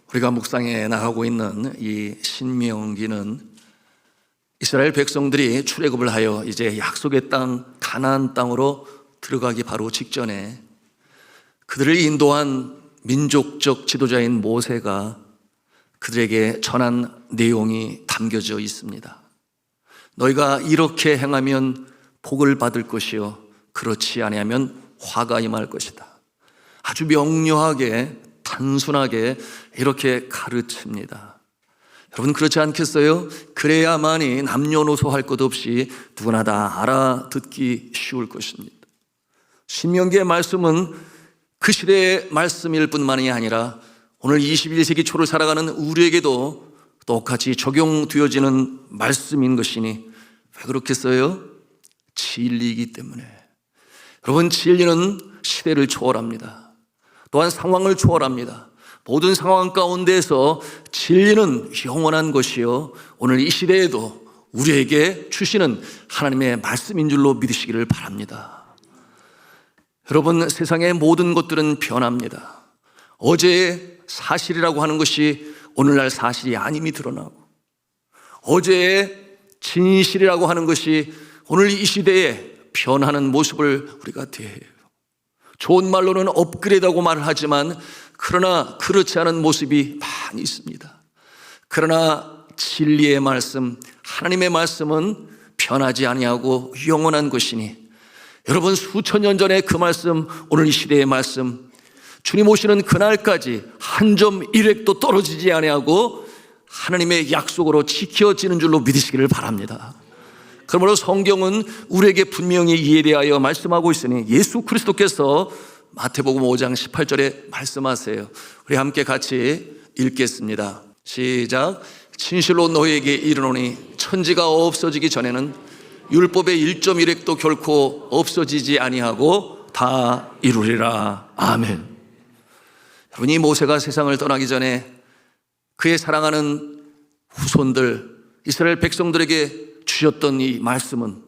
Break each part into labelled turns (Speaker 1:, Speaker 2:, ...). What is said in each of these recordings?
Speaker 1: 우리가 묵상해 나가고 있는 이 신명기는 이스라엘 백성들이 출애굽을 하여 이제 약속의 땅 가나안 땅으로 들어가기 바로 직전에 그들을 인도한 민족적 지도자인 모세가 그들에게 전한 내용이 담겨져 있습니다. 너희가 이렇게 행하면 복을 받을 것이요 그렇지 아니하면 화가 임할 것이다. 아주 명료하게 단순하게 이렇게 가르칩니다. 여러분 그렇지 않겠어요? 그래야만이 남녀노소 할 것 없이 누구나 다 알아듣기 쉬울 것입니다. 신명기의 말씀은 그 시대의 말씀일 뿐만이 아니라 오늘 21세기 초를 살아가는 우리에게도 똑같이 적용되어지는 말씀인 것이니 왜 그렇겠어요? 진리이기 때문에. 여러분 진리는 시대를 초월합니다. 또한 상황을 초월합니다. 모든 상황 가운데에서 진리는 영원한 것이요 오늘 이 시대에도 우리에게 주시는 하나님의 말씀인 줄로 믿으시기를 바랍니다. 여러분 세상의 모든 것들은 변합니다. 어제의 사실이라고 하는 것이 오늘날 사실이 아님이 드러나고 어제의 진실이라고 하는 것이 오늘 이 시대에 변하는 모습을 우리가 대해요. 좋은 말로는 업그레이드하고 말을 하지만 그러나 그렇지 않은 모습이 많이 있습니다. 그러나 진리의 말씀, 하나님의 말씀은 변하지 아니하고 영원한 것이니 여러분 수천 년 전에 그 말씀, 오늘 이 시대의 말씀, 주님 오시는 그날까지 한 점 일획도 떨어지지 아니하고 하나님의 약속으로 지켜지는 줄로 믿으시기를 바랍니다. 그러므로 성경은 우리에게 분명히 이에 대하여 말씀하고 있으니 예수 그리스도께서 마태복음 5장 18절에 말씀하세요. 우리 함께 같이 읽겠습니다. 시작. 진실로 너희에게 이르노니 천지가 없어지기 전에는 율법의 1.1획도 결코 없어지지 아니하고 다 이루리라. 아멘. 여러분이 모세가 세상을 떠나기 전에 그의 사랑하는 후손들 이스라엘 백성들에게 주셨던 이 말씀은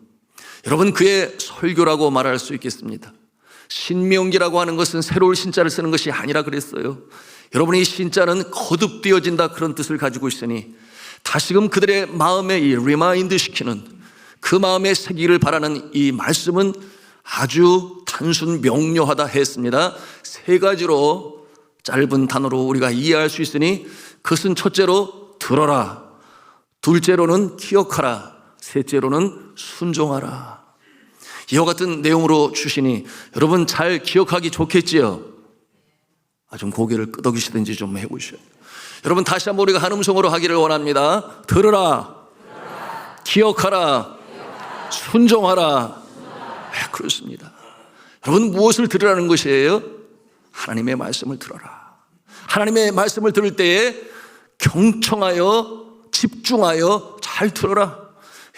Speaker 1: 여러분 그의 설교라고 말할 수 있겠습니다. 신명기라고 하는 것은 새로운 신자를 쓰는 것이 아니라 그랬어요. 여러분이 신자는 거듭되어진다 그런 뜻을 가지고 있으니 다시금 그들의 마음에 이 리마인드 시키는 그 마음에 새기를 바라는 이 말씀은 아주 단순 명료하다 했습니다. 세 가지로 짧은 단어로 우리가 이해할 수 있으니 그것은 첫째로 들어라, 둘째로는 기억하라, 셋째로는 순종하라. 이와 같은 내용으로 주시니 여러분 잘 기억하기 좋겠지요? 좀 고개를 끄덕이시든지 좀 해보셔요. 여러분 다시 한번 우리가 한 음성으로 하기를 원합니다. 들으라, 기억하라, 순종하라. 네, 그렇습니다. 여러분 무엇을 들으라는 것이에요? 하나님의 말씀을 들어라. 하나님의 말씀을 들을 때에 경청하여 집중하여 잘 들어라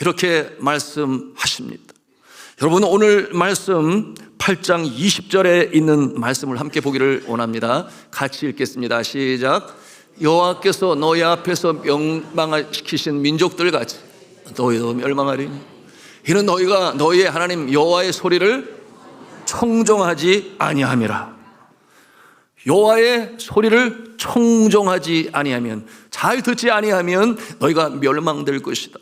Speaker 1: 이렇게 말씀하십니다. 여러분 오늘 말씀 8장 20절에 있는 말씀을 함께 보기를 원합니다. 같이 읽겠습니다. 시작. 여호와께서 너희 앞에서 멸망시키신 민족들 같이 너희도 멸망하리니 이는 너희가 너희의 하나님 여호와의 소리를 청종하지 아니함이라. 여호와의 소리를 청종하지 아니하면, 잘 듣지 아니하면 너희가 멸망될 것이다.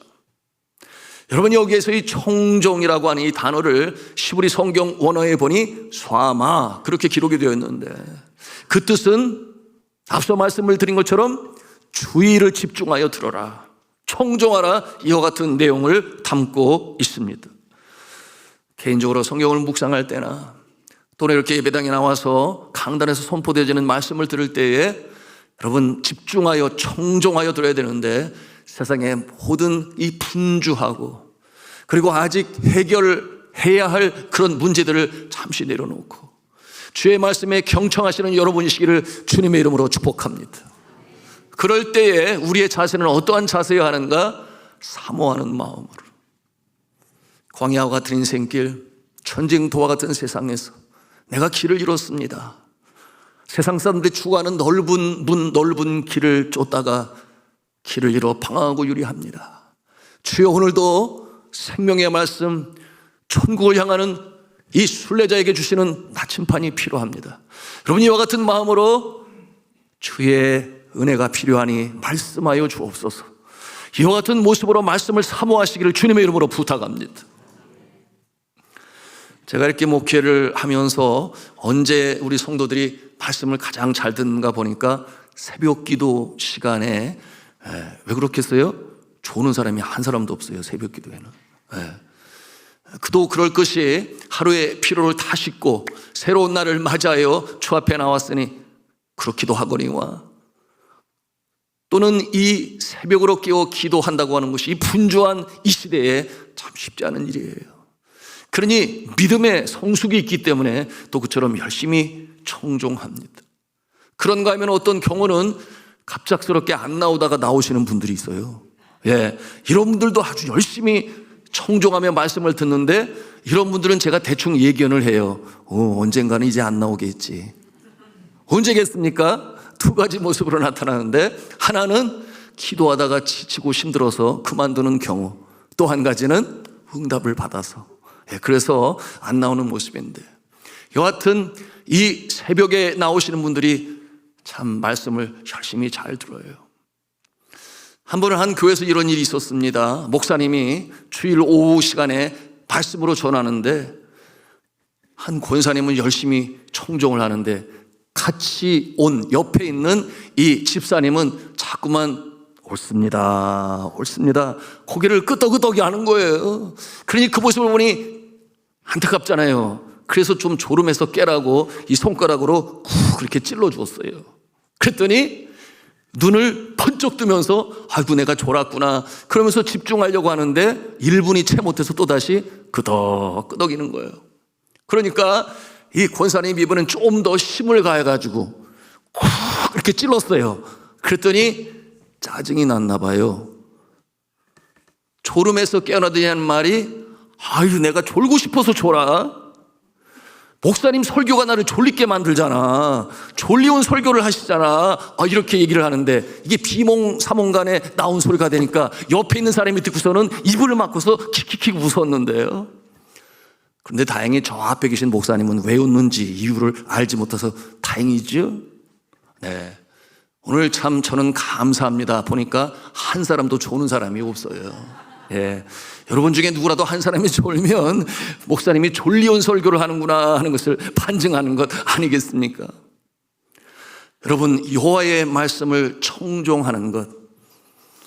Speaker 1: 여러분 여기에서 이 청종이라고 하는 이 단어를 시브리 성경 원어에 보니 쏴마 그렇게 기록이 되어 있는데 그 뜻은 앞서 말씀을 드린 것처럼 주의를 집중하여 들어라, 청종하라, 이와 같은 내용을 담고 있습니다. 개인적으로 성경을 묵상할 때나 또는 이렇게 예배당에 나와서 강단에서 선포되어지는 말씀을 들을 때에 여러분 집중하여 청종하여 들어야 되는데 세상의 모든 이 분주하고 그리고 아직 해결해야 할 그런 문제들을 잠시 내려놓고 주의 말씀에 경청하시는 여러분이시기를 주님의 이름으로 축복합니다. 그럴 때에 우리의 자세는 어떠한 자세여야 하는가? 사모하는 마음으로 광야와 같은 인생길, 전쟁터와 같은 세상에서 내가 길을 잃었습니다. 세상 사람들이 추구하는 넓은 길을 쫓다가 길을 잃어 방황하고 유리합니다. 주여 오늘도 생명의 말씀, 천국을 향하는 이 순례자에게 주시는 나침판이 필요합니다. 여러분, 이와 같은 마음으로 주의 은혜가 필요하니 말씀하여 주옵소서. 이와 같은 모습으로 말씀을 사모하시기를 주님의 이름으로 부탁합니다. 제가 이렇게 목회를 하면서 언제 우리 성도들이 말씀을 가장 잘 듣는가 보니까 새벽 기도 시간에, 왜 그렇겠어요? 조는 사람이 한 사람도 없어요, 새벽 기도에는. 그도 그럴 것이 하루의 피로를 다 씻고 새로운 날을 맞이하여 주 앞에 나왔으니 그렇기도 하거니와, 또는 이 새벽으로 깨어 기도한다고 하는 것이 이 분주한 이 시대에 참 쉽지 않은 일이에요. 그러니 믿음의 성숙이 있기 때문에 또 그처럼 열심히 청종합니다. 그런가 하면 어떤 경우는 갑작스럽게 안 나오다가 나오시는 분들이 있어요. 이런 분들도 아주 열심히 청종하며 말씀을 듣는데, 이런 분들은 제가 대충 예견을 해요. 언젠가는 이제 안 나오겠지. 언제겠습니까? 두 가지 모습으로 나타나는데, 하나는 기도하다가 지치고 힘들어서 그만두는 경우, 또 한 가지는 응답을 받아서, 그래서 안 나오는 모습인데, 여하튼 이 새벽에 나오시는 분들이 참 말씀을 열심히 잘 들어요. 한 번은 한 교회에서 이런 일이 있었습니다. 목사님이 주일 오후 시간에 말씀으로 전하는데, 한 권사님은 열심히 청종을 하는데 같이 온 옆에 있는 이 집사님은 자꾸만 옳습니다, 옳습니다, 고개를 끄덕끄덕이 하는 거예요. 그러니 그 모습을 보니 안타깝잖아요. 그래서 좀 졸음해서 깨라고 이 손가락으로 쿡 그렇게 찔러 주었어요. 그랬더니 눈을 번쩍 뜨면서 아이고 내가 졸았구나 그러면서 집중하려고 하는데 1분이 채 못해서 또다시 끄덕끄덕이는 거예요. 그러니까 이 권사님 이번엔 좀 더 힘을 가해가지고 쿡 이렇게 찔렀어요. 그랬더니 짜증이 났나 봐요. 졸음에서 깨어나더니 하는 말이, 아유 내가 졸고 싶어서 졸아? 목사님 설교가 나를 졸리게 만들잖아. 졸리운 설교를 하시잖아. 이렇게 얘기를 하는데, 이게 비몽사몽간에 나온 소리가 되니까 옆에 있는 사람이 듣고서는 이불을 막고서 킥킥킥 웃었는데요. 그런데 다행히 저 앞에 계신 목사님은 왜 웃는지 이유를 알지 못해서 다행이죠. 오늘 참 저는 감사합니다. 보니까 한 사람도 조는 사람이 없어요. 여러분 중에 누구라도 한 사람이 졸면 목사님이 졸리운 설교를 하는구나 하는 것을 판증하는 것 아니겠습니까? 여러분, 여호와의 말씀을 청종하는 것,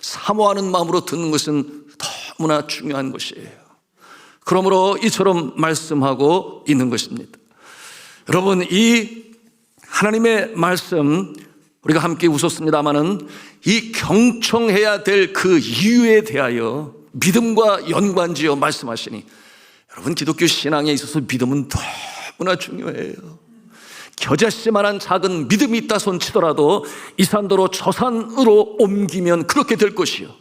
Speaker 1: 사모하는 마음으로 듣는 것은 너무나 중요한 것이에요. 그러므로 이처럼 말씀하고 있는 것입니다. 여러분, 이 하나님의 말씀, 우리가 함께 웃었습니다마는 이 경청해야 될 그 이유에 대하여 믿음과 연관지어 말씀하시니, 여러분 기독교 신앙에 있어서 믿음은 너무나 중요해요. 겨자씨만한 작은 믿음이 있다 손치더라도 이 산도로 저 산으로 옮기면 그렇게 될 것이요.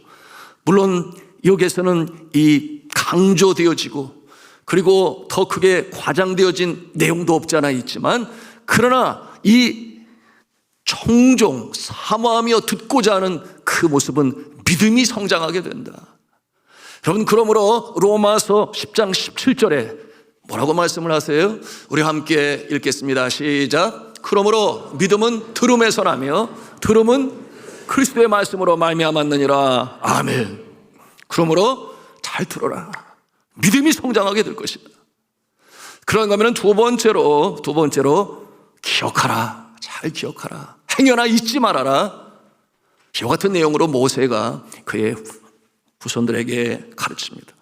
Speaker 1: 물론 여기에서는 이 강조되어지고 그리고 더 크게 과장되어진 내용도 없지 않아 있지만, 그러나 이 청종, 사모하며 듣고자 하는 그 모습은 믿음이 성장하게 된다. 여러분, 그러므로 로마서 10장 17절에 뭐라고 말씀을 하세요? 우리 함께 읽겠습니다. 시작. 그러므로 믿음은 들음에서 나며 들음은 그리스도의 말씀으로 말미암았느니라. 아멘. 그러므로 잘 들어라. 믿음이 성장하게 될 것이다. 그런가 하면 두 번째로 기억하라. 잘 기억하라. 행여나 잊지 말아라. 이와 같은 내용으로 모세가 그의 후손들에게 가르칩니다.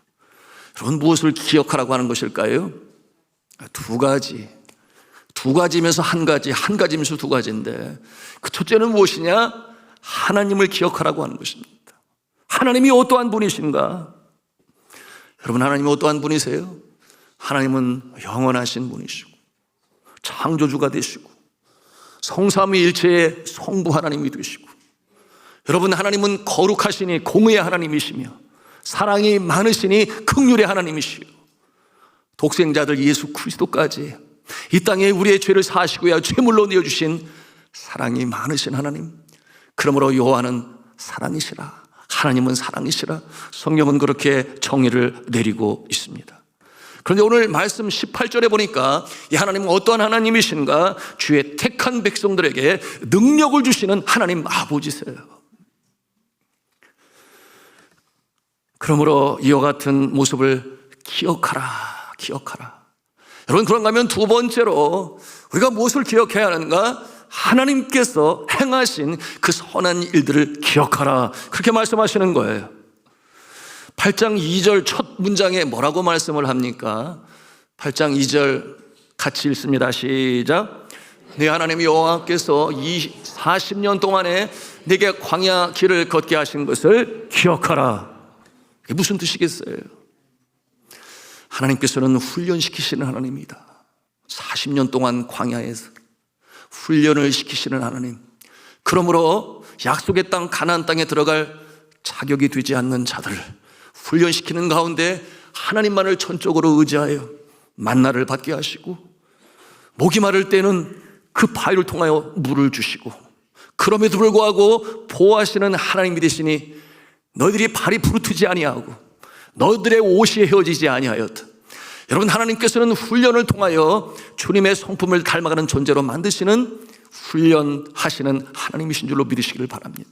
Speaker 1: 여러분, 무엇을 기억하라고 하는 것일까요? 두 가지면서 한 가지면서 두 가지인데, 그 첫째는 무엇이냐? 하나님을 기억하라고 하는 것입니다. 하나님이 어떠한 분이신가? 여러분, 하나님이 어떠한 분이세요? 하나님은 영원하신 분이시고 창조주가 되시고 성삼위일체의 성부 하나님이 되시고, 여러분, 하나님은 거룩하시니 공의의 하나님이시며 사랑이 많으시니 긍휼의 하나님이시요 독생자들 예수 그리스도까지 이 땅에 우리의 죄를 사하시고야 죄물로 내어주신 사랑이 많으신 하나님. 그러므로 여호와는 사랑이시라. 하나님은 사랑이시라. 성경은 그렇게 정의를 내리고 있습니다. 그런데 오늘 말씀 18절에 보니까 이 하나님은 어떠한 하나님이신가? 주의 택한 백성들에게 능력을 주시는 하나님 아버지세요. 그러므로 이와 같은 모습을 기억하라. 여러분, 그런가 하면 두 번째로 우리가 무엇을 기억해야 하는가? 하나님께서 행하신 그 선한 일들을 기억하라, 그렇게 말씀하시는 거예요. 8장 2절 첫 문장에 뭐라고 말씀을 합니까? 8장 2절 같이 읽습니다. 시작. 네 하나님 여호와께서 40년 동안에 네게 광야 길을 걷게 하신 것을 기억하라. 이게 무슨 뜻이겠어요? 하나님께서는 훈련시키시는 하나님입니다. 40년 동안 광야에서 훈련을 시키시는 하나님. 그러므로 약속의 땅 가나안 땅에 들어갈 자격이 되지 않는 자들을 훈련시키는 가운데 하나님만을 전적으로 의지하여 만나를 받게 하시고, 목이 마를 때는 그 바위를 통하여 물을 주시고, 그럼에도 불구하고 보호하시는 하나님이 되시니 너희들이 발이 부르트지 아니하고 너희들의 옷이 헤어지지 아니하였다. 여러분, 하나님께서는 훈련을 통하여 주님의 성품을 닮아가는 존재로 만드시는 훈련하시는 하나님이신 줄로 믿으시기를 바랍니다.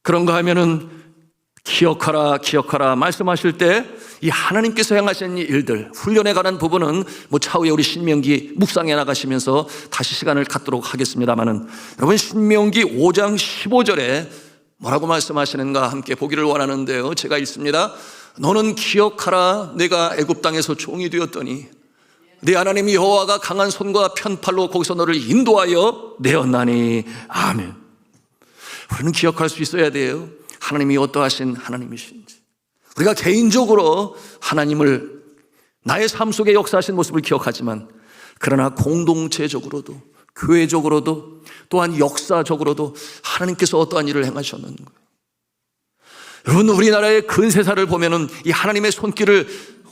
Speaker 1: 그런가 하면은 기억하라 말씀하실 때 이 하나님께서 행하신 일들, 훈련에 관한 부분은 차후에 우리 신명기 묵상해 나가시면서 다시 시간을 갖도록 하겠습니다만은, 여러분, 신명기 5장 15절에 뭐라고 말씀하시는가 함께 보기를 원하는데요. 제가 읽습니다. 너는 기억하라. 내가 애굽 땅에서 종이 되었더니 네 하나님 여호와가 강한 손과 편팔로 거기서 너를 인도하여 내었나니. 아멘. 우리는 기억할 수 있어야 돼요. 하나님이 어떠하신 하나님이신지. 우리가 개인적으로 하나님을 나의 삶 속에 역사하신 모습을 기억하지만, 그러나 공동체적으로도 교회적으로도 또한 역사적으로도 하나님께서 어떠한 일을 행하셨는 거예요. 여러분, 우리나라의 근세사를 보면은 이 하나님의 손길을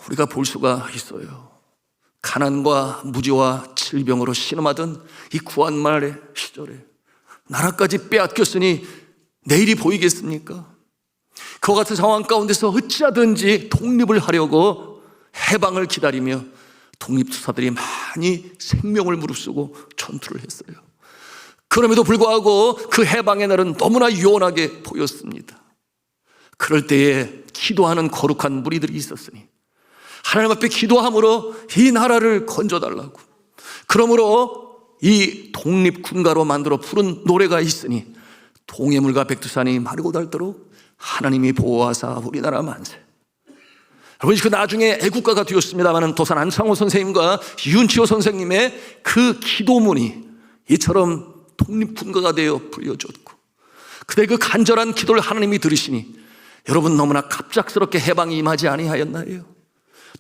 Speaker 1: 우리가 볼 수가 있어요. 가난과 무지와 질병으로 신음하던 이 구한말의 시절에 나라까지 빼앗겼으니 내일이 보이겠습니까? 그와 같은 상황 가운데서 어찌하든지 독립을 하려고 해방을 기다리며 독립투사들이 많이 생명을 무릅쓰고 전투를 했어요. 그럼에도 불구하고 그 해방의 날은 너무나 요원하게 보였습니다. 그럴 때에 기도하는 거룩한 무리들이 있었으니 하나님 앞에 기도함으로 이 나라를 건져달라고, 그러므로 이 독립군가로 만들어 부른 노래가 있으니 동해물과 백두산이 마르고 닳도록 하나님이 보호하사 우리나라 만세. 여러분, 그 나중에 애국가가 되었습니다만 도산 안창호 선생님과 윤치호 선생님의 그 기도문이 이처럼 독립군가가 되어 불려졌고, 그때 그 간절한 기도를 하나님이 들으시니 여러분, 너무나 갑작스럽게 해방이 임하지 아니하였나요?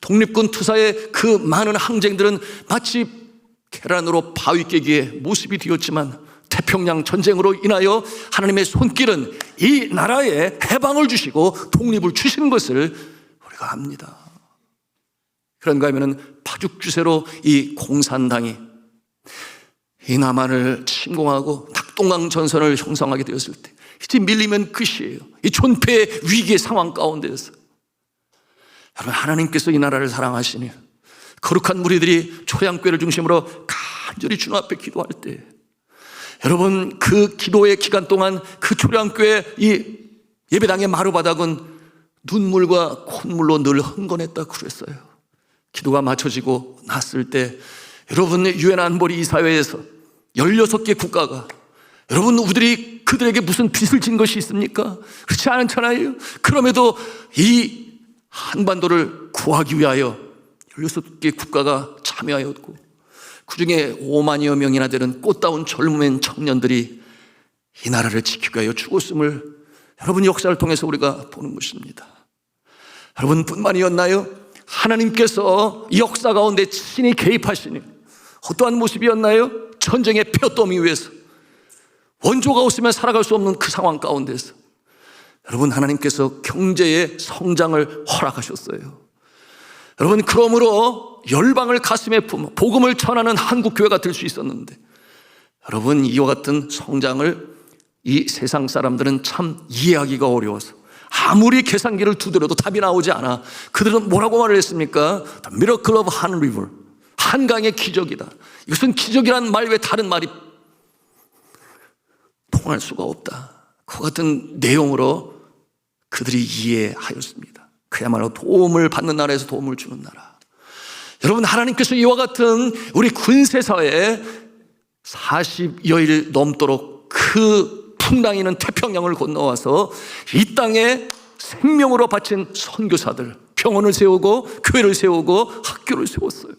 Speaker 1: 독립군 투사의 그 많은 항쟁들은 마치 계란으로 바위 깨기의 모습이 되었지만, 태평양 전쟁으로 인하여 하나님의 손길은 이 나라에 해방을 주시고 독립을 주신 것을 우리가 압니다. 그런가 하면은 파죽주세로 이 공산당이 이 남한을 침공하고 낙동강 전선을 형성하게 되었을 때 이제 밀리면 끝이에요. 이 존폐의 위기의 상황 가운데서 여러분, 하나님께서 이 나라를 사랑하시니 거룩한 무리들이 초양교회를 중심으로 간절히 주님 앞에 기도할 때, 여러분, 그 기도의 기간 동안 그 초량교회 이 예배당의 마루바닥은 눈물과 콧물로 늘 흥건했다 그랬어요. 기도가 맞춰지고 났을 때 여러분, 유엔 안보리 이사회에서 16개 국가가, 여러분, 우리들이 그들에게 무슨 빚을 진 것이 있습니까? 그렇지 않잖아요. 그럼에도 이 한반도를 구하기 위하여 16개 국가가 참여하였고, 그 중에 5만여 명이나 되는 꽃다운 젊은 청년들이 이 나라를 지키기 위하여 죽었음을 여러분, 역사를 통해서 우리가 보는 것입니다. 여러분, 뿐만이었나요? 하나님께서 이 역사 가운데 친히 개입하시니 어떠한 모습이었나요? 전쟁의 폐어더미 위에서 원조가 없으면 살아갈 수 없는 그 상황 가운데서 여러분, 하나님께서 경제의 성장을 허락하셨어요. 여러분, 그러므로 열방을 가슴에 품어 복음을 전하는 한국교회가 될 수 있었는데, 여러분, 이와 같은 성장을 이 세상 사람들은 참 이해하기가 어려워서 아무리 계산기를 두드려도 답이 나오지 않아. 그들은 뭐라고 말을 했습니까? The miracle of Han River. 한강의 기적이다. 이것은 기적이란 말 외에 다른 말이 통할 수가 없다. 그 같은 내용으로 그들이 이해하였습니다. 그야말로 도움을 받는 나라에서 도움을 주는 나라. 여러분, 하나님께서 이와 같은 우리 군세사회에 40여일 넘도록 그 풍랑이는 태평양을 건너와서 이 땅에 생명으로 바친 선교사들, 병원을 세우고 교회를 세우고 학교를 세웠어요.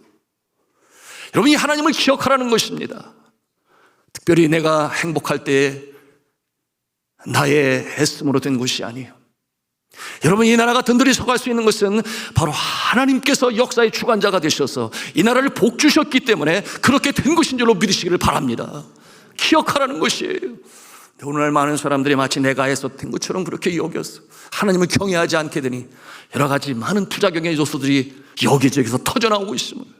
Speaker 1: 여러분, 이 하나님을 기억하라는 것입니다. 특별히 내가 행복할 때에 나의 애씀으로 된 것이 아니에요. 여러분, 이 나라가 든든히 서갈 수 있는 것은 바로 하나님께서 역사의 주관자가 되셔서 이 나라를 복주셨기 때문에 그렇게 된 것인 줄로 믿으시기를 바랍니다. 기억하라는 것이에요. 오늘날 많은 사람들이 마치 내가 해서 된 것처럼 그렇게 여겼어. 하나님을 경외하지 않게 되니 여러 가지 많은 부작용의 요소들이 여기저기서 터져나오고 있습니다.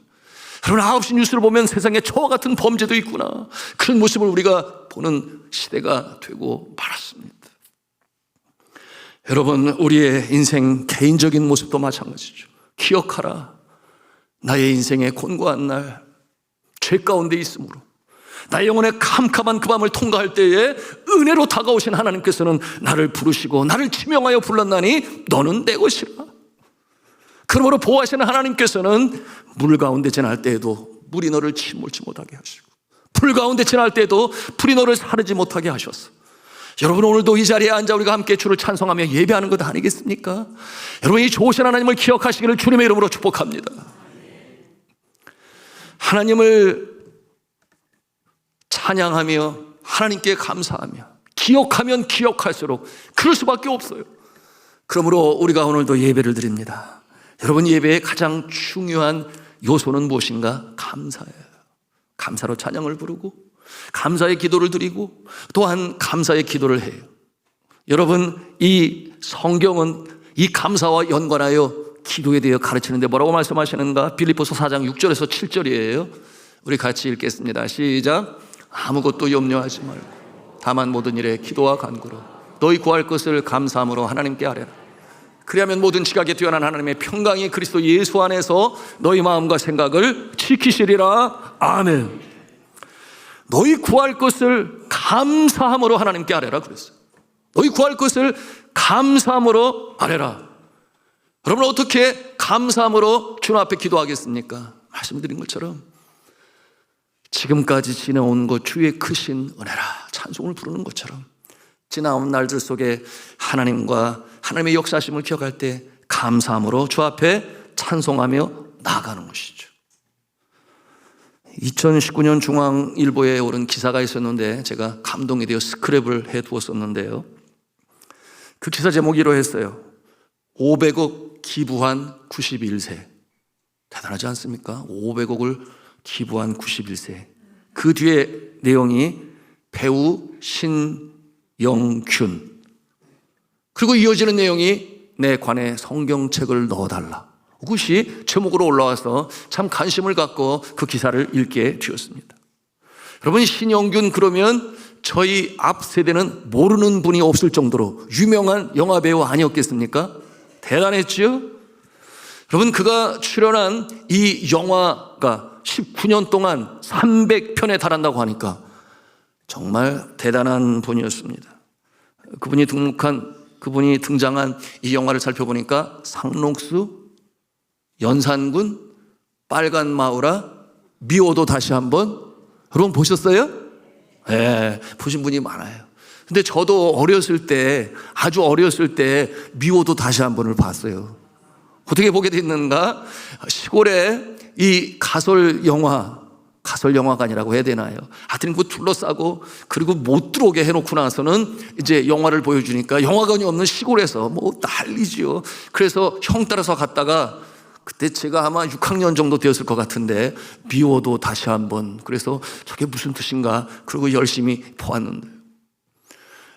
Speaker 1: 여러분, 9시 뉴스를 보면 세상에 저와 같은 범죄도 있구나, 그런 모습을 우리가 보는 시대가 되고 말았습니다. 여러분, 우리의 인생 개인적인 모습도 마찬가지죠. 기억하라. 나의 인생의 곤고한 날, 죄 가운데 있으므로 나의 영혼의 캄캄한 그 밤을 통과할 때에 은혜로 다가오신 하나님께서는 나를 부르시고 나를 지명하여 불렀나니 너는 내 것이라. 그러므로 보호하시는 하나님께서는 물 가운데 지날 때에도 물이 너를 침몰치 못하게 하시고 불 가운데 지날 때에도 불이 너를 사르지 못하게 하셨어. 여러분, 오늘도 이 자리에 앉아 우리가 함께 주를 찬송하며 예배하는 것 아니겠습니까? 여러분, 이 좋으신 하나님을 기억하시기를 주님의 이름으로 축복합니다. 하나님을 찬양하며 하나님께 감사하며 기억하면 기억할수록 그럴 수밖에 없어요. 그러므로 우리가 오늘도 예배를 드립니다. 여러분, 예배의 가장 중요한 요소는 무엇인가? 감사예요. 감사로 찬양을 부르고 감사의 기도를 드리고 또한 감사의 기도를 해요. 여러분, 이 성경은 이 감사와 연관하여 기도에 대해 가르치는데 뭐라고 말씀하시는가? 빌립보서 4장 6절에서 7절이에요. 우리 같이 읽겠습니다. 시작. 아무것도 염려하지 말고 다만 모든 일에 기도와 간구로 너희 구할 것을 감사함으로 하나님께 아뢰라. 그리하면 모든 지각에 뛰어난 하나님의 평강이 그리스도 예수 안에서 너희 마음과 생각을 지키시리라. 아멘. 너희 구할 것을 감사함으로 하나님께 아뢰라 그랬어요. 너희 구할 것을 감사함으로 아뢰라. 여러분, 어떻게 감사함으로 주님 앞에 기도하겠습니까? 말씀드린 것처럼 지금까지 지나온 것 주의 크신 은혜라 찬송을 부르는 것처럼 지나온 날들 속에 하나님과 하나님의 역사심을 기억할 때 감사함으로 주 앞에 찬송하며 나아가는 것이죠. 2019년 중앙일보에 오른 기사가 있었는데 제가 감동이 되어 스크랩을 해두었었는데요. 그 기사 제목이 이러했어요. 500억 기부한 91세. 대단하지 않습니까? 500억을 기부한 91세. 그 뒤에 내용이 배우 신영균. 그리고 이어지는 내용이 내 관에 성경책을 넣어달라. 그것이 제목으로 올라와서 참 관심을 갖고 그 기사를 읽게 되었습니다. 여러분, 신영균 그러면 저희 앞 세대는 모르는 분이 없을 정도로 유명한 영화배우 아니었겠습니까? 대단했죠? 여러분, 그가 출연한 이 영화가 19년 동안 300편에 달한다고 하니까 정말 대단한 분이었습니다. 그분이 등장한 이 영화를 살펴보니까 상록수, 연산군, 빨간 마우라, 미워도 다시 한번. 여러분 보셨어요? 네, 보신 분이 많아요. 근데 저도 아주 어렸을 때 미워도 다시 한번을 봤어요. 어떻게 보게 됐는가? 시골에 이 가설 영화관이라고 해야 되나요? 하여튼 그 둘러싸고 그리고 못 들어오게 해놓고 나서는 이제 영화를 보여주니까 영화관이 없는 시골에서 뭐 난리지요. 그래서 형 따라서 갔다가 그때 제가 아마 6학년 정도 되었을 것 같은데 미워도 다시 한번. 그래서 저게 무슨 뜻인가? 그리고 열심히 보았는데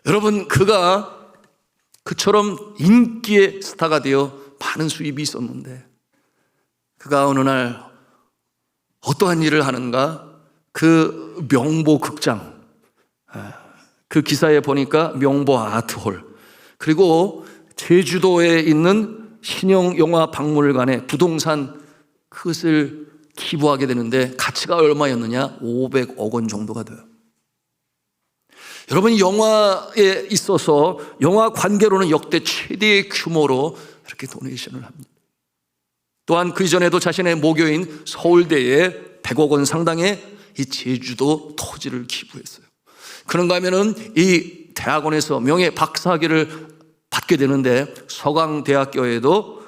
Speaker 1: 여러분, 그가 그처럼 인기의 스타가 되어 많은 수입이 있었는데 그가 어느 날 어떠한 일을 하는가? 그 명보 극장, 그 기사에 보니까 명보 아트홀, 그리고 제주도에 있는 신영영화박물관의 부동산 그것을 기부하게 되는데 가치가 얼마였느냐? 500억 원 정도가 돼요. 여러분, 영화에 있어서 영화 관계로는 역대 최대의 규모로 이렇게 도네이션을 합니다. 또한 그 이전에도 자신의 모교인 서울대에 100억 원 상당의 이 제주도 토지를 기부했어요. 그런가 하면은 이 대학원에서 명예 박사학위를 받게 되는데 서강대학교에도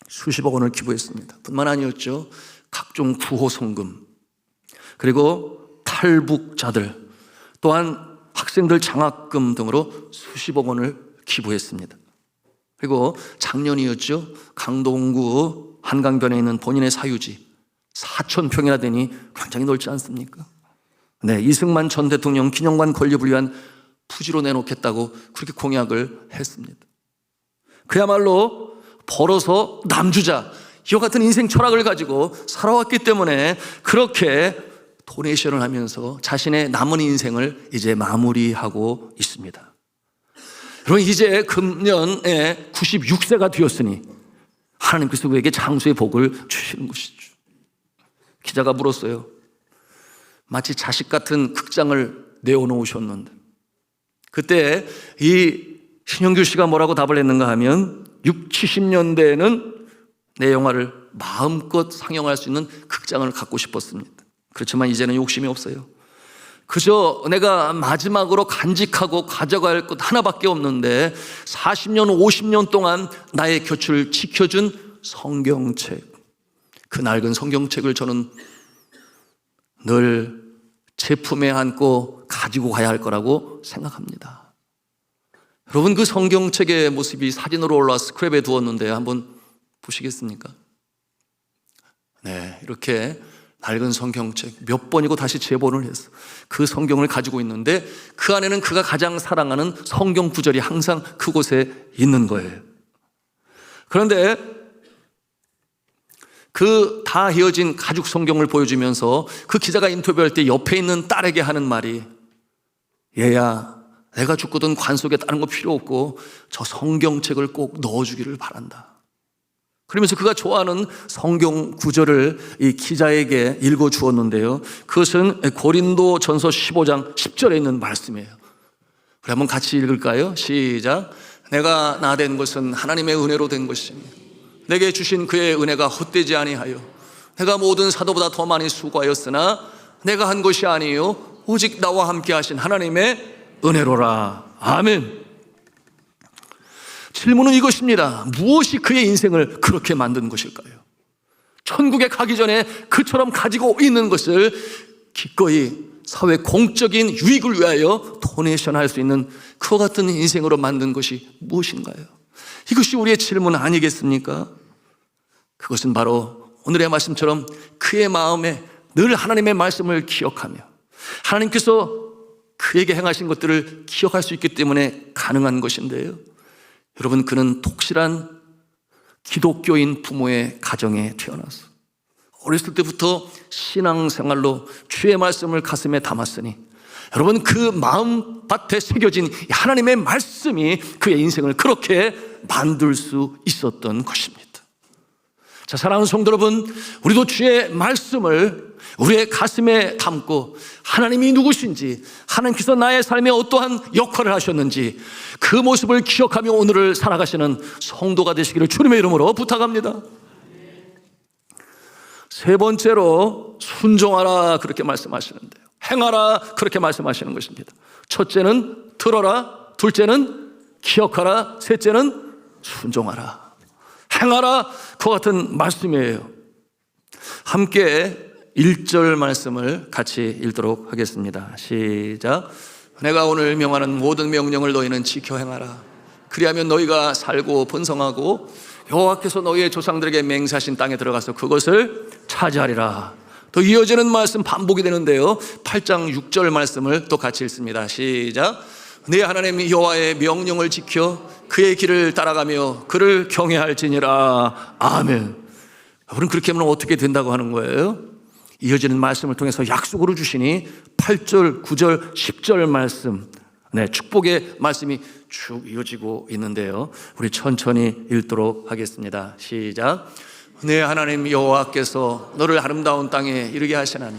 Speaker 1: 수십억 원을 기부했습니다. 뿐만 아니었죠. 각종 구호 성금, 그리고 탈북자들, 또한 학생들 장학금 등으로 수십억 원을 기부했습니다. 그리고 작년이었죠. 강동구 한강변에 있는 본인의 사유지 4,000평이나 되니 굉장히 넓지 않습니까? 네, 이승만 전 대통령 기념관 건립을 위한 부지로 내놓겠다고 그렇게 공약을 했습니다. 그야말로 벌어서 남주자, 이와 같은 인생 철학을 가지고 살아왔기 때문에 그렇게 도네이션을 하면서 자신의 남은 인생을 이제 마무리하고 있습니다. 여러분, 이제 금년에 96세가 되었으니 하나님께서 그에게 장수의 복을 주시는 것이죠. 기자가 물었어요. 마치 자식 같은 극장을 내어놓으셨는데, 그때 이 신영규 씨가 뭐라고 답을 했는가 하면 60, 70년대에는 내 영화를 마음껏 상영할 수 있는 극장을 갖고 싶었습니다. 그렇지만 이제는 욕심이 없어요. 그저 내가 마지막으로 간직하고 가져갈 것 하나밖에 없는데 40년, 50년 동안 나의 곁을 지켜준 성경책, 그 낡은 성경책을 저는 늘 제품에 안고 가지고 가야 할 거라고 생각합니다. 여러분, 그 성경책의 모습이 사진으로 올라와 스크랩에 두었는데 한번 보시겠습니까? 네, 이렇게 낡은 성경책 몇 번이고 다시 재본을 해서 그 성경을 가지고 있는데 그 안에는 그가 가장 사랑하는 성경 구절이 항상 그곳에 있는 거예요. 그런데 그 다 헤어진 가죽 성경을 보여주면서 그 기자가 인터뷰할 때 옆에 있는 딸에게 하는 말이, 얘야, 내가 죽거든 관 속에 다른 거 필요 없고 저 성경책을 꼭 넣어주기를 바란다. 그러면서 그가 좋아하는 성경 구절을 이 기자에게 읽어주었는데요, 그것은 고린도 전서 15장 10절에 있는 말씀이에요. 그래, 한번 같이 읽을까요? 시작. 내가 나 된 것은 하나님의 은혜로 된 것이며 내게 주신 그의 은혜가 헛되지 아니하여 내가 모든 사도보다 더 많이 수고하였으나 내가 한 것이 아니요 오직 나와 함께 하신 하나님의 은혜로라. 아멘. 질문은 이것입니다. 무엇이 그의 인생을 그렇게 만든 것일까요? 천국에 가기 전에 그처럼 가지고 있는 것을 기꺼이 사회 공적인 유익을 위하여 도네이션 할 수 있는 그와 같은 인생으로 만든 것이 무엇인가요? 이것이 우리의 질문 아니겠습니까? 그것은 바로 오늘의 말씀처럼 그의 마음에 늘 하나님의 말씀을 기억하며 하나님께서 그에게 행하신 것들을 기억할 수 있기 때문에 가능한 것인데요, 여러분, 그는 독실한 기독교인 부모의 가정에 태어나서 어렸을 때부터 신앙생활로 주의 말씀을 가슴에 담았으니 여러분, 그 마음밭에 새겨진 하나님의 말씀이 그의 인생을 그렇게 만들 수 있었던 것입니다. 자, 사랑하는 성도 여러분, 우리도 주의 말씀을 우리의 가슴에 담고 하나님이 누구신지, 하나님께서 나의 삶에 어떠한 역할을 하셨는지 그 모습을 기억하며 오늘을 살아가시는 성도가 되시기를 주님의 이름으로 부탁합니다. 세 번째로 순종하라 그렇게 말씀하시는데요, 행하라 그렇게 말씀하시는 것입니다. 첫째는 들어라, 둘째는 기억하라, 셋째는 순종하라. 행하라, 그와 같은 말씀이에요. 함께 1절 말씀을 같이 읽도록 하겠습니다. 시작. 내가 오늘 명하는 모든 명령을 너희는 지켜 행하라. 그리하면 너희가 살고 번성하고 여호와께서 너희의 조상들에게 맹세하신 땅에 들어가서 그것을 차지하리라. 또 이어지는 말씀 반복이 되는데요, 8장 6절 말씀을 또 같이 읽습니다. 시작. 네 하나님 여호와의 명령을 지켜 그의 길을 따라가며 그를 경외할지니라. 아멘. 여러분, 그렇게 하면 어떻게 된다고 하는 거예요? 이어지는 말씀을 통해서 약속으로 주시니 8절, 9절, 10절 말씀, 네, 축복의 말씀이 쭉 이어지고 있는데요. 우리 천천히 읽도록 하겠습니다. 시작. 내 하나님 여호와께서 너를 아름다운 땅에 이르게 하시나니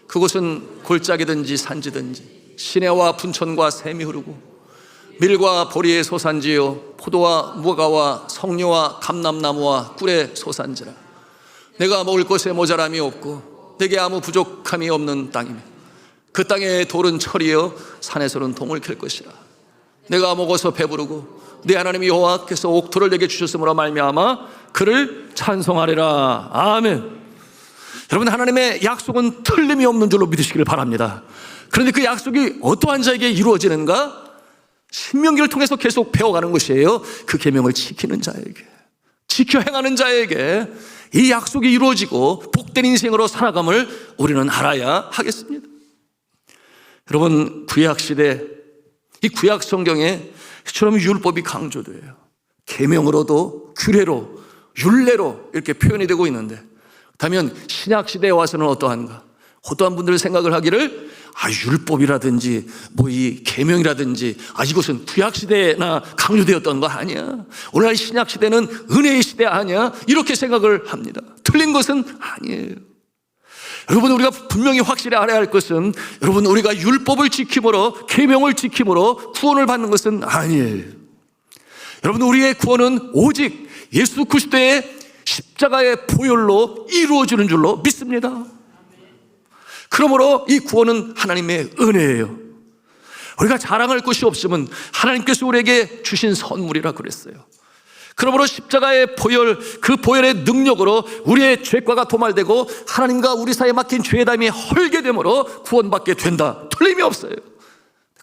Speaker 1: 그곳은 골짜기든지 산지든지 시내와 분천과 샘이 흐르고 밀과 보리의 소산지요 포도와 무화과와 석류와 감람나무와 꿀의 소산지라. 내가 먹을 것에 모자람이 없고 내게 아무 부족함이 없는 땅이며 그 땅에 돌은 철이요 산에서는 동을 캘 것이라. 내가 먹어서 배부르고 내 하나님 여호와께서 옥토를 내게 주셨으므로 말미암아 그를 찬송하리라. 아멘. 여러분, 하나님의 약속은 틀림이 없는 줄로 믿으시기를 바랍니다. 그런데 그 약속이 어떠한 자에게 이루어지는가? 신명기를 통해서 계속 배워가는 것이에요. 그 계명을 지키는 자에게, 지켜 행하는 자에게 이 약속이 이루어지고 복된 인생으로 살아감을 우리는 알아야 하겠습니다. 여러분, 구약시대 이 구약 성경에 이처럼 율법이 강조돼요. 계명으로도 규례로 율례로 이렇게 표현이 되고 있는데, 그렇다면 신약시대에 와서는 어떠한가? 어떠한 분들 생각을 하기를 율법이라든지 이 계명이라든지 이것은 구약시대나 강조되었던 거 아니야, 오늘날 신약시대는 은혜의 시대 아니야, 이렇게 생각을 합니다. 틀린 것은 아니에요. 여러분, 우리가 분명히 확실히 알아야 할 것은, 여러분, 우리가 율법을 지킴으로 계명을 지킴으로 구원을 받는 것은 아니에요. 여러분, 우리의 구원은 오직 예수 그리스도의 십자가의 보혈로 이루어지는 줄로 믿습니다. 그러므로 이 구원은 하나님의 은혜예요. 우리가 자랑할 것이 없으면 하나님께서 우리에게 주신 선물이라 그랬어요. 그러므로 십자가의 보혈, 그 보혈의 능력으로 우리의 죄과가 도말되고 하나님과 우리 사이에 막힌 죄의 담이 헐게 되므로 구원받게 된다, 틀림이 없어요.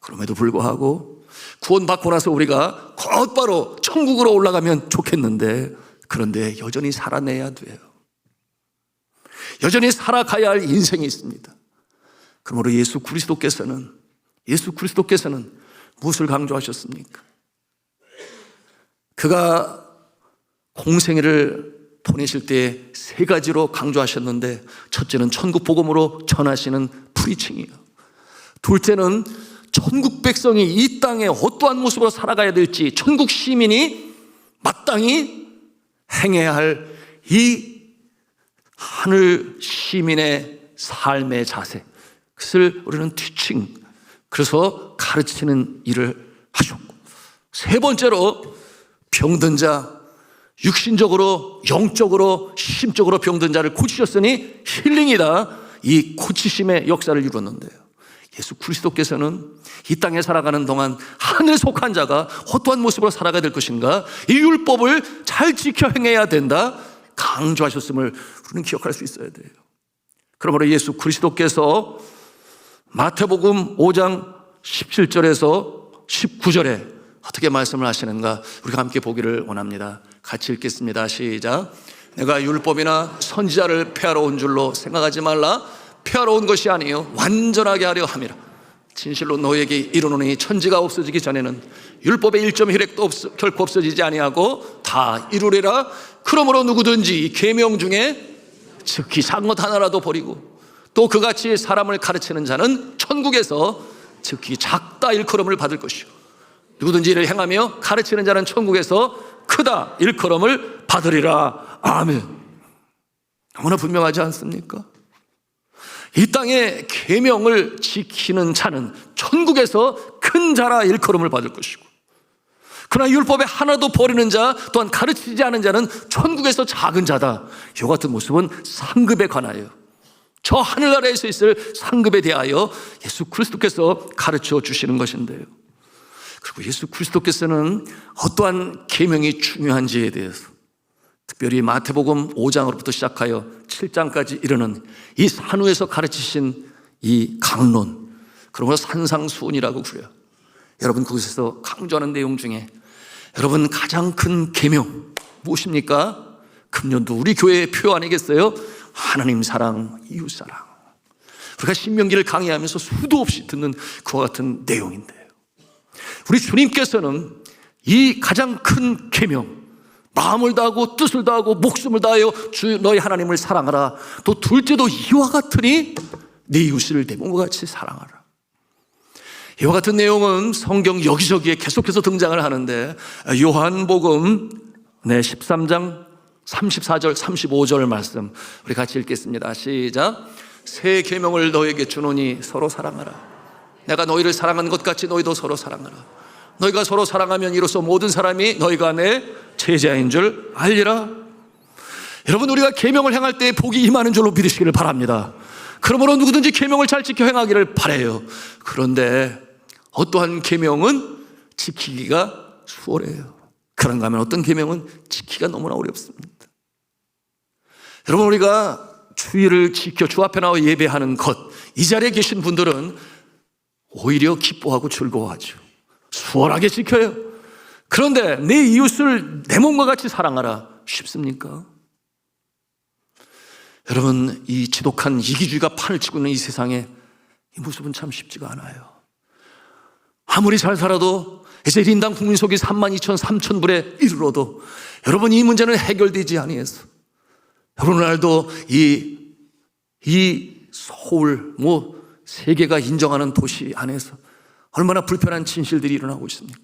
Speaker 1: 그럼에도 불구하고 구원받고 나서 우리가 곧바로 천국으로 올라가면 좋겠는데, 그런데 여전히 살아내야 돼요. 여전히 살아가야 할 인생이 있습니다. 그러므로 예수 그리스도께서는 무엇을 강조하셨습니까? 그가 공생애를 보내실 때 세 가지로 강조하셨는데, 첫째는 천국 복음으로 전하시는 프리칭이에요. 둘째는 천국 백성이 이 땅에 어떠한 모습으로 살아가야 될지, 천국 시민이 마땅히 행해야 할 이 하늘 시민의 삶의 자세, 그것을 우리는 티칭, 그래서 가르치는 일을 하셨고, 세 번째로 병든 자, 육신적으로 영적으로 심적으로 병든 자를 고치셨으니 힐링이다, 이 고치심의 역사를 이루었는데요. 예수 그리스도께서는 이 땅에 살아가는 동안 하늘에 속한 자가 어떠한 모습으로 살아가야 될 것인가, 이 율법을 잘 지켜 행해야 된다 강조하셨음을 우리는 기억할 수 있어야 돼요. 그러므로 예수 그리스도께서 마태복음 5장 17절에서 19절에 어떻게 말씀을 하시는가, 우리가 함께 보기를 원합니다. 같이 읽겠습니다. 시작. 내가 율법이나 선지자를 폐하러 온 줄로 생각하지 말라. 폐하러 온 것이 아니요 완전하게 하려 함이라. 진실로 너에게 이르노니 천지가 없어지기 전에는 율법의 1점 혈액도 결코 없어지지 아니하고 다 이루리라. 그러므로 누구든지 이 계명 중에 특히 작은 것 하나라도 버리고 또 그같이 사람을 가르치는 자는 천국에서 특히 작다 일컬음을 받을 것이요 누구든지 이를 행하며 가르치는 자는 천국에서 크다 일컬음을 받으리라. 아멘. 너무나 분명하지 않습니까? 이 땅의 계명을 지키는 자는 천국에서 큰 자라 일컬음을 받을 것이고, 그러나 율법에 하나도 버리는 자, 또한 가르치지 않은 자는 천국에서 작은 자다. 이와 같은 모습은 상급에 관하여, 저 하늘나라에서 있을 상급에 대하여 예수 그리스도께서 가르쳐 주시는 것인데요. 그리고 예수 그리스도께서는 어떠한 계명이 중요한지에 대해서, 특별히 마태복음 5장으로부터 시작하여 7장까지 이르는 이 산후에서 가르치신 이 강론, 그러므로 산상수훈이라고 부려요. 여러분, 그곳에서 강조하는 내용 중에 여러분 가장 큰 계명 무엇입니까? 금년도 우리 교회의 표 아니겠어요? 하나님 사랑, 이웃 사랑. 우리가 신명기를 강의하면서 수도 없이 듣는 그와 같은 내용인데요. 우리 주님께서는 이 가장 큰 계명, 마음을 다하고 뜻을 다하고 목숨을 다하여 주 너희 하나님을 사랑하라. 또 둘째도 이와 같으니 네 이웃을 내 몸과 같이 사랑하라. 이와 같은 내용은 성경 여기저기에 계속해서 등장을 하는데, 요한복음 13장 34절 35절 말씀 우리 같이 읽겠습니다. 시작. 새 계명을 너에게 주노니 서로 사랑하라. 내가 너희를 사랑한 것 같이 너희도 서로 사랑하라. 너희가 서로 사랑하면 이로써 모든 사람이 너희가 내 제자인 줄 알리라. 여러분, 우리가 계명을 행할 때 복이 임하는 줄로 믿으시기를 바랍니다. 그러므로 누구든지 계명을 잘 지켜 행하기를 바라요. 그런데 어떠한 계명은 지키기가 수월해요. 그런가 하면 어떤 계명은 지키기가 너무나 어렵습니다. 여러분, 우리가 주일을 지켜 주 앞에 나와 예배하는 것, 이 자리에 계신 분들은 오히려 기뻐하고 즐거워하죠. 수월하게 지켜요. 그런데 내 이웃을 내 몸과 같이 사랑하라, 쉽습니까? 여러분, 이 지독한 이기주의가 판을 치고 있는 이 세상에 이 모습은 참 쉽지가 않아요. 아무리 잘 살아도 이제 1인당 국민소득이 32,000불에 이르러도 여러분, 이 문제는 해결되지 아니해서 여러분, 오늘도 이 서울 세계가 인정하는 도시 안에서 얼마나 불편한 진실들이 일어나고 있습니까?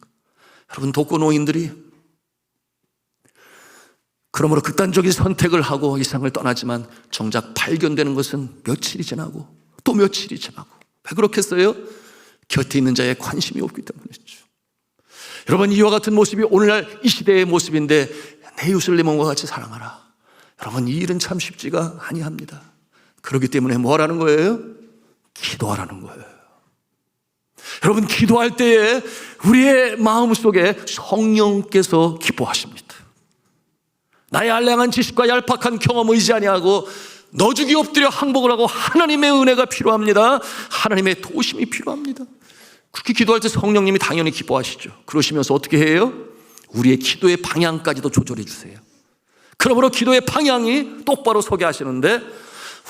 Speaker 1: 여러분, 독거노인들이 그러므로 극단적인 선택을 하고 이 세상을 떠나지만 정작 발견되는 것은 며칠이 지나고 또 며칠이 지나고. 왜 그렇겠어요? 곁에 있는 자에 관심이 없기 때문이죠. 여러분, 이와 같은 모습이 오늘날 이 시대의 모습인데, 내 이웃을 내 몸과 같이 사랑하라. 여러분, 이 일은 참 쉽지가 아니합니다. 그렇기 때문에 뭐 하라는 거예요? 기도하라는 거예요. 여러분, 기도할 때에 우리의 마음속에 성령께서 기뻐하십니다. 나의 알량한 지식과 얄팍한 경험을 의지 아니하고 너주기 엎드려 항복을 하고 하나님의 은혜가 필요합니다. 하나님의 도심이 필요합니다. 그렇게 기도할 때 성령님이 당연히 기뻐하시죠. 그러시면서 어떻게 해요? 우리의 기도의 방향까지도 조절해 주세요. 그러므로 기도의 방향이 똑바로 서게 하시는데,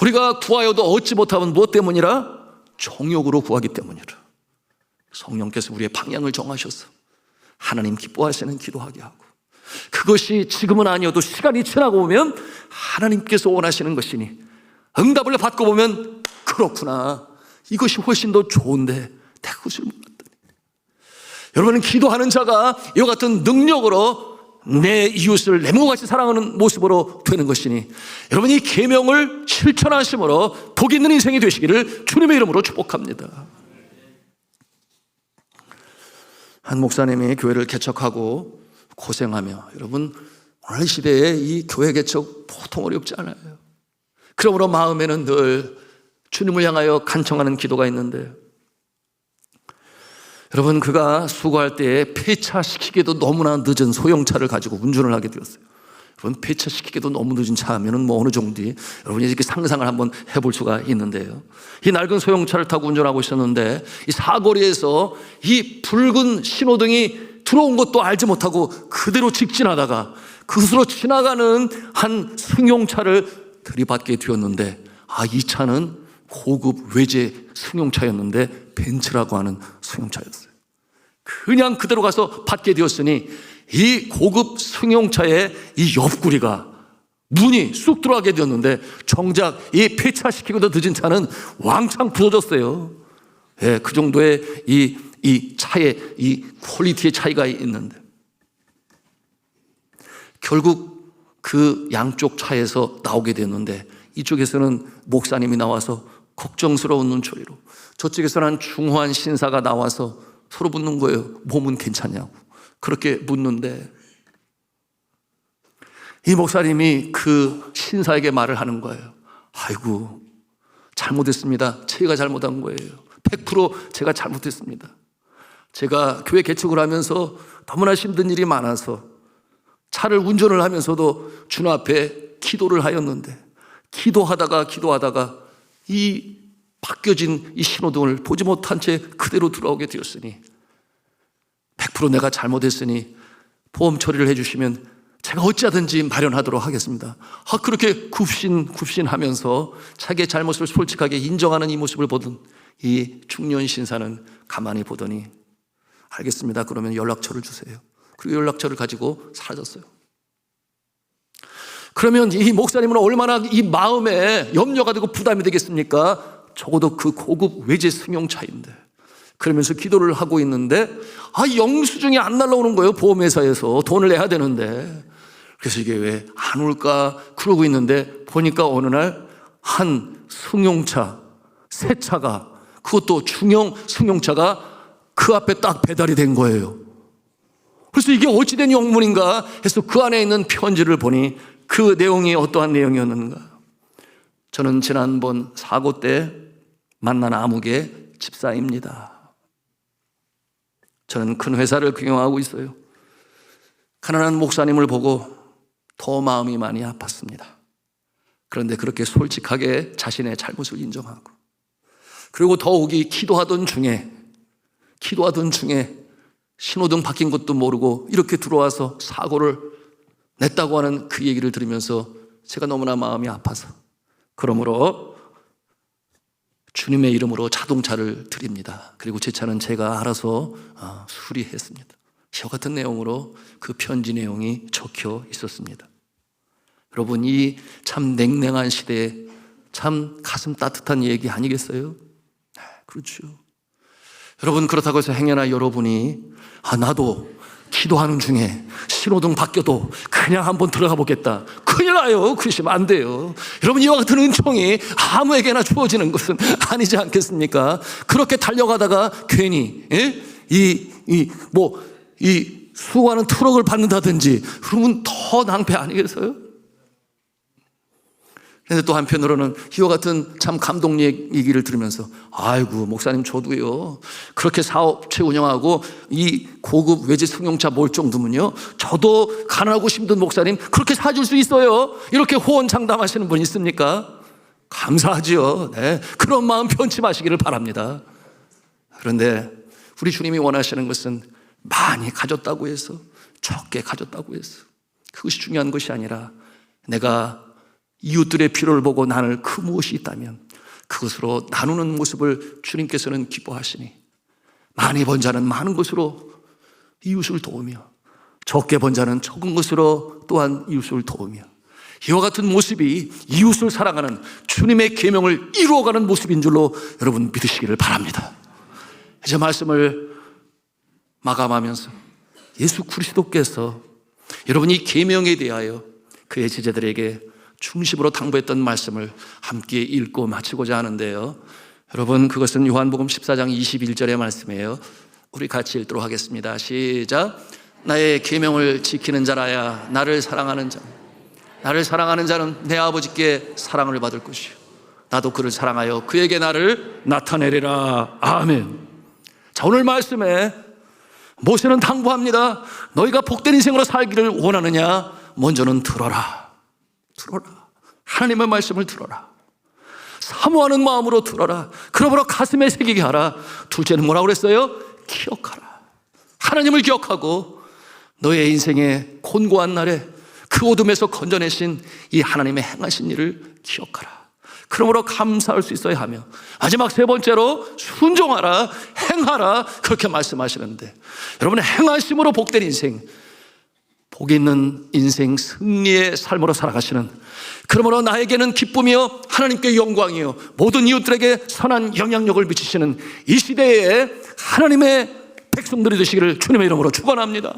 Speaker 1: 우리가 구하여도 얻지 못하면 무엇 때문이라? 정욕으로 구하기 때문이라. 성령께서 우리의 방향을 정하셔서 하나님 기뻐하시는 기도하게 하고, 그것이 지금은 아니어도 시간이 지나고 보면 하나님께서 원하시는 것이니 응답을 받고 보면 그렇구나, 이것이 훨씬 더 좋은데 내가 그것을 몰랐더니. 여러분은 기도하는 자가 이와 같은 능력으로 내 이웃을 내 몸과 같이 사랑하는 모습으로 되는 것이니, 여러분이 계명을 실천하심으로 복 있는 인생이 되시기를 주님의 이름으로 축복합니다. 한 목사님이 교회를 개척하고 고생하며, 여러분, 오늘 시대에 이 교회 개척 보통 어렵지 않아요. 그러므로 마음에는 늘 주님을 향하여 간청하는 기도가 있는데, 여러분, 그가 수고할 때에 폐차시키기에도 너무나 늦은 소형차를 가지고 운전을 하게 되었어요. 여러분, 폐차시키기에도 너무 늦은 차 하면은 어느 정도인지 여러분이 이렇게 상상을 한번 해볼 수가 있는데요. 이 낡은 소형차를 타고 운전하고 있었는데, 이 사거리에서 이 붉은 신호등이 들어온 것도 알지 못하고 그대로 직진하다가 그것으로 지나가는 한 승용차를 들이받게 되었는데, 이 차는 고급 외제 승용차였는데 벤츠라고 하는 승용차였어요. 그냥 그대로 가서 받게 되었으니 이 고급 승용차의 이 옆구리가 문이 쑥 들어가게 되었는데, 정작 이 폐차시키고도 늦은 차는 왕창 부서졌어요. 예, 그 정도의 이 차의 이 퀄리티의 차이가 있는데, 결국 그 양쪽 차에서 나오게 됐는데, 이쪽에서는 목사님이 나와서 걱정스러운 눈초리로, 저쪽에서는 한 중후한 신사가 나와서 서로 묻는 거예요. 몸은 괜찮냐고. 그렇게 묻는데, 이 목사님이 그 신사에게 말을 하는 거예요. 아이고, 잘못했습니다. 제가 잘못한 거예요. 100% 제가 잘못했습니다. 제가 교회 개척을 하면서 너무나 힘든 일이 많아서 차를 운전을 하면서도 주님 앞에 기도를 하였는데, 기도하다가 이 바뀌어진 이 신호등을 보지 못한 채 그대로 들어오게 되었으니 100% 내가 잘못했으니 보험 처리를 해주시면 제가 어찌하든지 마련하도록 하겠습니다. 그렇게 굽신하면서 자기의 잘못을 솔직하게 인정하는 이 모습을 보던 이 중년 신사는 가만히 보더니, 알겠습니다, 그러면 연락처를 주세요. 그리고 연락처를 가지고 사라졌어요. 그러면 이 목사님은 얼마나 이 마음에 염려가 되고 부담이 되겠습니까? 적어도 그 고급 외제 승용차인데 그러면서 기도를 하고 있는데 영수증이 안 날라오는 거예요. 보험회사에서 돈을 내야 되는데. 그래서 이게 왜 안 올까 그러고 있는데 보니까 어느 날 한 승용차, 새 차가, 그것도 중형 승용차가 그 앞에 딱 배달이 된 거예요. 그래서 이게 어찌된 영문인가 해서 그 안에 있는 편지를 보니 그 내용이 어떠한 내용이었는가. 저는 지난번 사고 때 만난 암흑의 집사입니다. 저는 큰 회사를 경영하고 있어요. 가난한 목사님을 보고 더 마음이 많이 아팠습니다. 그런데 그렇게 솔직하게 자신의 잘못을 인정하고, 그리고 더욱이 기도하던 중에 신호등 바뀐 것도 모르고 이렇게 들어와서 사고를 냈다고 하는 그 얘기를 들으면서 제가 너무나 마음이 아파서, 그러므로 주님의 이름으로 자동차를 드립니다. 그리고 제 차는 제가 알아서 수리했습니다. 이와 같은 내용으로 그 편지 내용이 적혀 있었습니다. 여러분, 이 참 냉랭한 시대에 참 가슴 따뜻한 얘기 아니겠어요? 그렇죠. 여러분, 그렇다고 해서 행여나 여러분이 나도 기도하는 중에 신호등 바뀌어도 그냥 한번 들어가 보겠다, 큰일 나요. 그러시면 안 돼요. 여러분, 이와 같은 은총이 아무에게나 주어지는 것은 아니지 않겠습니까? 그렇게 달려가다가 괜히 이 수고하는 트럭을 받는다든지 그러면 더 낭패 아니겠어요? 그런데 또 한편으로는 이와 같은 참 감동 얘기를 들으면서, 아이고 목사님, 저도요 그렇게 사업체 운영하고 이 고급 외제 승용차 몰 정도면요 저도 가난하고 힘든 목사님 그렇게 사줄 수 있어요, 이렇게 호언장담하시는 분 있습니까? 감사하지요. 네, 그런 마음 편치 마시기를 바랍니다. 그런데 우리 주님이 원하시는 것은 많이 가졌다고 해서, 적게 가졌다고 해서 그것이 중요한 것이 아니라, 내가 이웃들의 필요를 보고 나눌 그 무엇이 있다면 그것으로 나누는 모습을 주님께서는 기뻐하시니, 많이 번 자는 많은 것으로 이웃을 도우며, 적게 번 자는 적은 것으로 또한 이웃을 도우며, 이와 같은 모습이 이웃을 사랑하는 주님의 계명을 이루어가는 모습인 줄로 여러분 믿으시기를 바랍니다. 이제 말씀을 마감하면서 예수 그리스도께서 여러분 이 계명에 대하여 그의 제자들에게 중심으로 당부했던 말씀을 함께 읽고 마치고자 하는데요, 여러분 그것은 요한복음 14장 21절의 말씀이에요. 우리 같이 읽도록 하겠습니다. 시작. 나의 계명을 지키는 자라야 나를 사랑하는 자, 나를 사랑하는 자는 내 아버지께 사랑을 받을 것이요 나도 그를 사랑하여 그에게 나를 나타내리라. 아멘. 자, 오늘 말씀에 모세는 당부합니다. 너희가 복된 인생으로 살기를 원하느냐, 먼저는 들어라. 하나님의 말씀을 들어라. 사모하는 마음으로 들어라. 그러므로 가슴에 새기게 하라. 둘째는 뭐라고 그랬어요? 기억하라. 하나님을 기억하고 너의 인생의 곤고한 날에 그 어둠에서 건져내신 이 하나님의 행하신 일을 기억하라. 그러므로 감사할 수 있어야 하며, 마지막 세 번째로 순종하라, 행하라, 그렇게 말씀하시는데, 여러분의 행하심으로 복된 인생, 복 있는 인생, 승리의 삶으로 살아가시는, 그러므로 나에게는 기쁨이요 하나님께 영광이요 모든 이웃들에게 선한 영향력을 미치시는 이 시대에 하나님의 백성들이 되시기를 주님의 이름으로 축원합니다.